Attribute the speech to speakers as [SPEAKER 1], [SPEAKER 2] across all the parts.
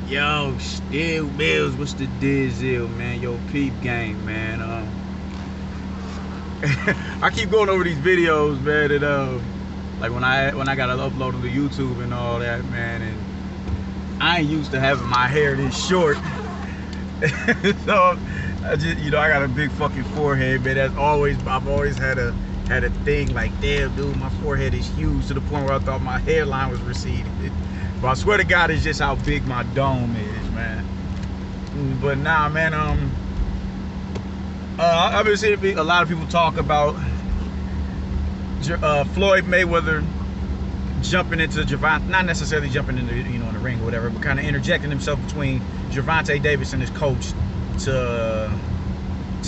[SPEAKER 1] Yo, still Bills, what's the deal, man? Yo, peep game, man. I keep going over these videos, man, and like when I gotta upload them to YouTube and all that, man, and I ain't used to having my hair this short, so I just, I got a big fucking forehead, man. I've always had a thing like, damn, dude, my forehead is huge to the point where I thought my hairline was receding. But I swear to God, it's just how big my dome is, man. But nah, man, I've been seeing a lot of people talk about Floyd Mayweather jumping into Javante, not necessarily jumping into, in the ring or whatever, but kind of interjecting himself between Gervonta Davis and his coach to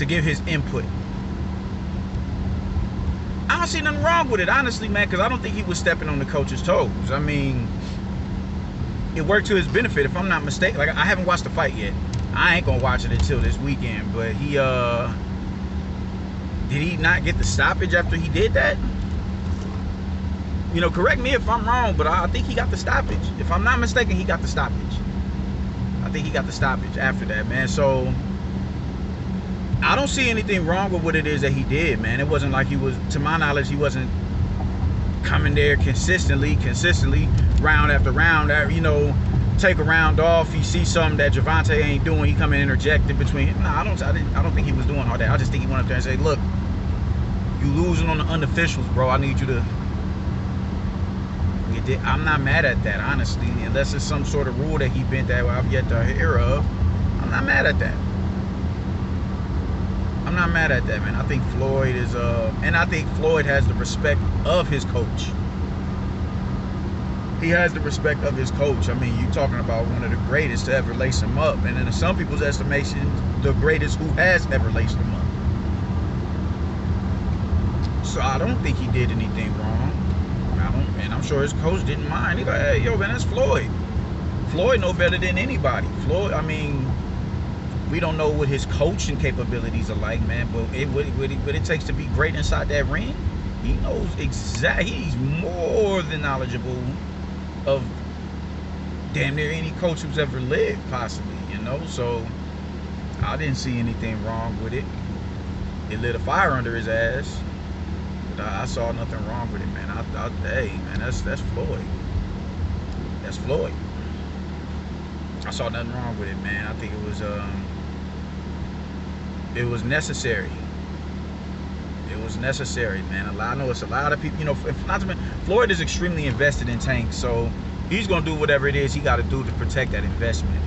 [SPEAKER 1] give his input. I don't see nothing wrong with it, honestly, man, because I don't think he was stepping on the coach's toes. I mean, it worked to his benefit, if I'm not mistaken. Like, I haven't watched the fight yet. I ain't gonna watch it until this weekend, but did he not get the stoppage after he did that? Correct me if I'm wrong, but I think he got the stoppage. If I'm not mistaken, he got the stoppage. I think he got the stoppage after that, man. So I don't see anything wrong with what it is that he did, man. It wasn't like he was, to my knowledge, he wasn't coming there consistently, round after round, take a round off, he sees something that Gervonta ain't doing, he come and interject in between. No, I don't think he was doing all that. I just think he went up there and said, look, you losing on the unofficials, bro. I need you to. I'm not mad at that, honestly, unless it's some sort of rule that he bent that I've yet to hear of. I'm not mad at that. I'm not mad at that, man. I think Floyd is, and I think Floyd has the respect of his coach. He has the respect of his coach. I mean, you're talking about one of the greatest to ever lace him up, and in some people's estimation, the greatest who has ever laced him up. So I don't think he did anything wrong. And I'm sure his coach didn't mind. He's like, hey, yo, man, that's Floyd. Floyd know better than anybody. Floyd, I mean, we don't know what his coaching capabilities are like, man, but what it takes to be great inside that ring, he knows exactly. He's more than knowledgeable of damn near any coach who's ever lived, possibly, So I didn't see anything wrong with it. It lit a fire under his ass. I saw nothing wrong with it, man. Hey, man, that's Floyd. That's Floyd. I saw nothing wrong with it, man. I think it was necessary. It was necessary, man. I know it's a lot of people, if not to mention, Floyd is extremely invested in Tank, so he's gonna do whatever it is he got to do to protect that investment.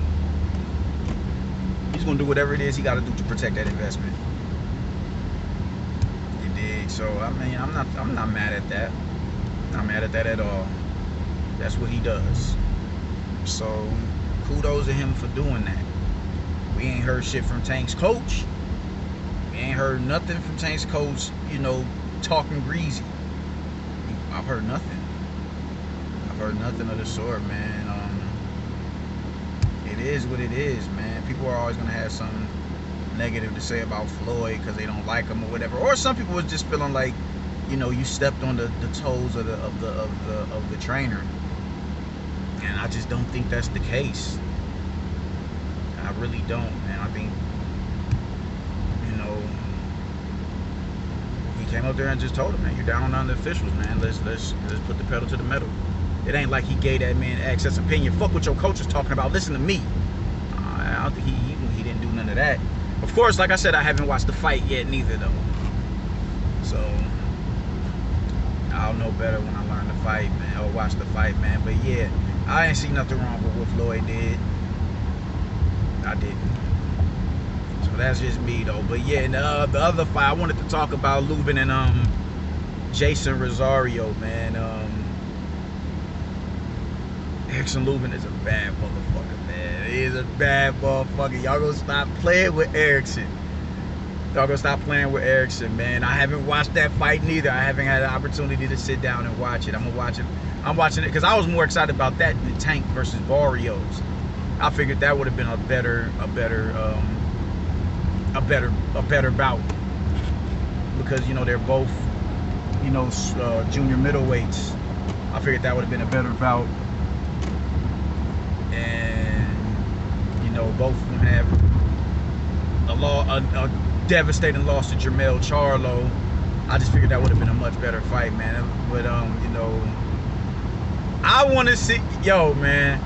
[SPEAKER 1] He's gonna do whatever it is he got to do to protect that investment. So I mean, I'm not mad at that. Not mad at that at all. That's what he does. So kudos to him for doing that. We ain't heard shit from Tank's coach. We ain't heard nothing from Tank's coach, talking greasy. I've heard nothing. I've heard nothing of the sort, man. It is what it is, man. People are always gonna have something negative to say about Floyd because they don't like him or whatever, or some people was just feeling like, you stepped on the toes of the trainer, and I just don't think that's the case. I really don't, man. I think, he came up there and just told him, man, you're down on the officials, man. Let's put the pedal to the metal. It ain't like he gave that man access opinion. Fuck what your coach is talking about. Listen to me. I don't think he didn't do none of that. Of course, like I said, I haven't watched the fight yet, neither, though. So I'll know better when I learn the fight, man, or watch the fight, man. But yeah, I ain't see nothing wrong with what Floyd did. I didn't. So that's just me, though. But yeah, and, the other fight, I wanted to talk about Lubin and Jason Rosario, man. Erickson Lubin is a bad motherfucker, man. He is a bad motherfucker. Y'all gonna stop playing with Erickson. Y'all gonna stop playing with Erickson, man. I haven't watched that fight neither. I haven't had an opportunity to sit down and watch it. I'm gonna watch it. I'm watching it because I was more excited about that than Tank versus Barrios. I figured that would have been a better bout because they're both junior middleweights. I figured that would have been a better bout. And both of them have a devastating loss to Jermell Charlo. I just figured that would have been a much better fight, man. But you know, I want to see, yo, man.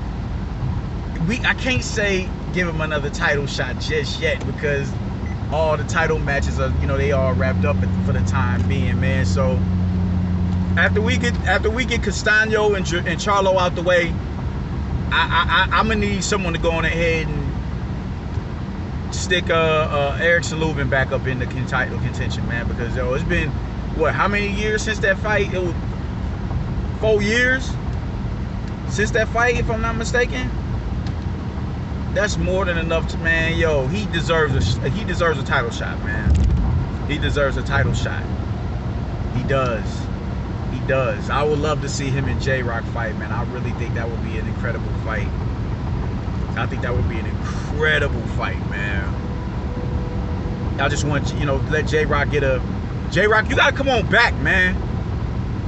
[SPEAKER 1] I can't say give him another title shot just yet because all the title matches are, you know, they all wrapped up for the time being, man. So after we get Castaño and Charlo out the way, I'm gonna need someone to go on ahead and stick Erickson Lubin back up in the title contention, man, because yo, it's been what, how many years since that fight? It was 4 years since that fight, if I'm not mistaken. That's more than enough to, man. Yo, he deserves a title shot, man. He deserves a title shot. He does. He does. I would love to see him and J-Rock fight, man. I really think that would be an incredible fight. I think that would be an incredible fight, man. I just want, you know, let J-Rock get a... J-Rock, you gotta come on back, man.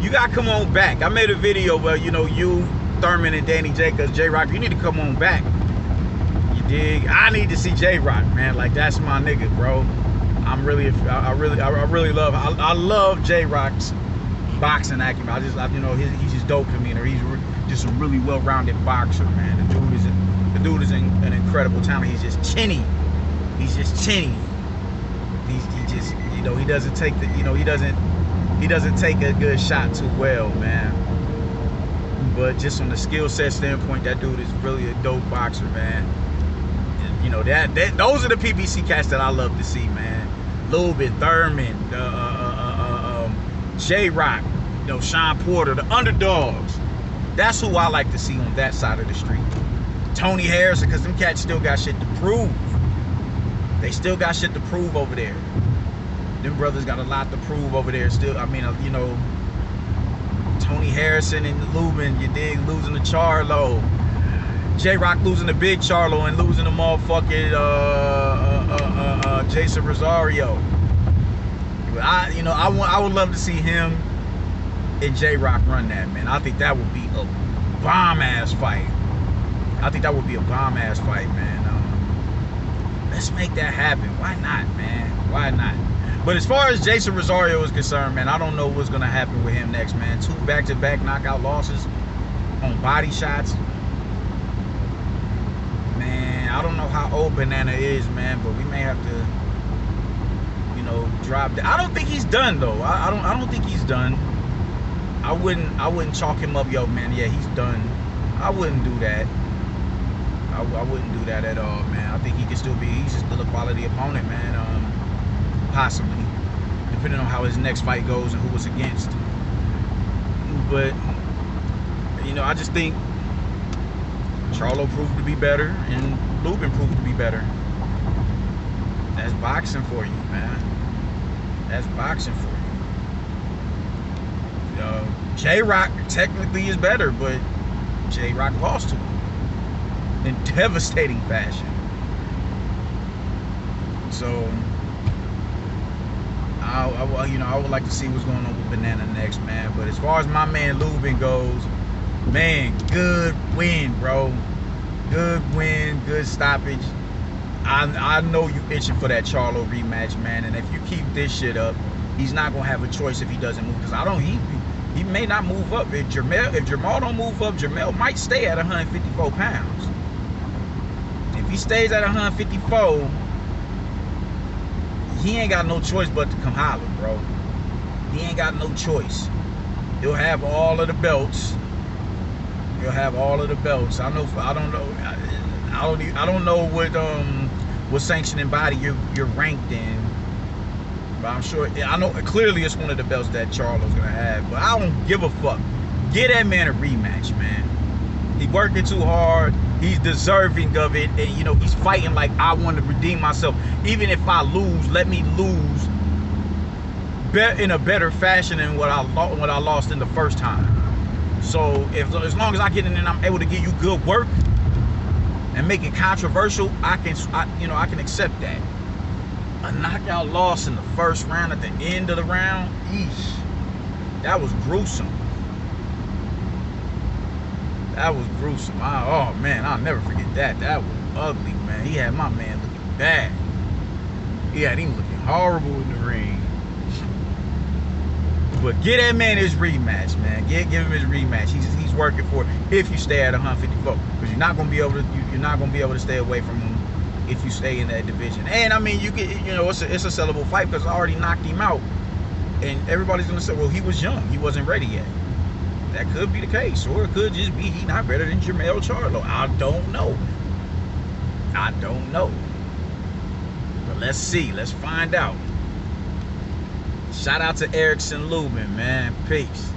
[SPEAKER 1] You gotta come on back. I made a video where, you know, you, Thurman, and Danny Jacobs, J-Rock, you need to come on back. You dig? I need to see J-Rock, man. Like, that's my nigga, bro. I really love J-Rock's boxing acumen. You know, he's just dope to me, and he's just a really well-rounded boxer, man. The dude is an incredible talent. He's just chinny. He's just chinny. He just, you know, he doesn't take the, you know, he doesn't take a good shot too well, man. But just from the skill set standpoint, that dude is really a dope boxer, man. You know, those are the PBC cats that I love to see, man. Lubin, Thurman, J-Rock, you know, Sean Porter, the underdogs. That's who I like to see on that side of the street. Tony Harrison, because them cats still got shit to prove. They still got shit to prove over there. Them brothers got a lot to prove over there still. I mean, you know, Tony Harrison and Lubin, you dig, losing to Charlo. J-Rock losing to Big Charlo and losing to motherfucking Jason Rosario. But I would love to see him and J-Rock run that, man. I think that would be a bomb-ass fight. I think that would be a bomb-ass fight, man. Let's make that happen. Why not, man? Why not? But as far as Jason Rosario is concerned, man, I don't know what's going to happen with him next, man. 2 back-to-back knockout losses on body shots. Man, I don't know how old Banana is, man, but we may have to, you know, drop that. I don't think he's done, though. I don't think he's done. I wouldn't chalk him up, yo, man. Yeah, he's done. I wouldn't do that. I wouldn't do that at all, man. I think he can still be, he's still a quality opponent, man. Possibly, depending on how his next fight goes and who it's against. But, you know, I just think Charlo proved to be better and Lubin proved to be better. That's boxing for you, man. That's boxing for you. J-Rock technically is better, but J-Rock lost to him in devastating fashion. So, I would like to see what's going on with Banana next, man. But as far as my man Lubin goes, man, good win, bro. Good win, good stoppage. I know you itching for that Charlo rematch, man. And if you keep this shit up, he's not gonna have a choice if he doesn't move. Because he may not move up. If Jermall don't move up, Jermell might stay at 154 pounds. If he stays at 154, he ain't got no choice but to come holler, bro. He ain't got no choice. He'll have all of the belts. He'll have all of the belts. I don't know what sanctioning body you're ranked in, but I'm sure, I know clearly it's one of the belts that Charlo's gonna have. But I don't give a fuck. Get that man a rematch, man. He working too hard. He's deserving of it, and you know he's fighting like I want to redeem myself. Even if I lose, let me lose in a better fashion than what I lost in the first time. So as long as I get in and I'm able to give you good work and make it controversial, I can accept that. A knockout loss in the first round at the end of the round, eesh, that was gruesome. That was gruesome. Oh man, I'll never forget that. That was ugly, man. He had my man looking bad. He had him looking horrible in the ring. But get that man his rematch, man. Give him his rematch. He's working for it. If you stay at 154, because you're not gonna be able to stay away from him if you stay in that division. And I mean, it's a sellable fight because I already knocked him out, and everybody's gonna say, well, he was young, he wasn't ready yet. That could be the case, or it could just be he not better than Jermell Charlo. I don't know. But let's see. Let's find out. Shout out to Erickson Lubin, man. Peace.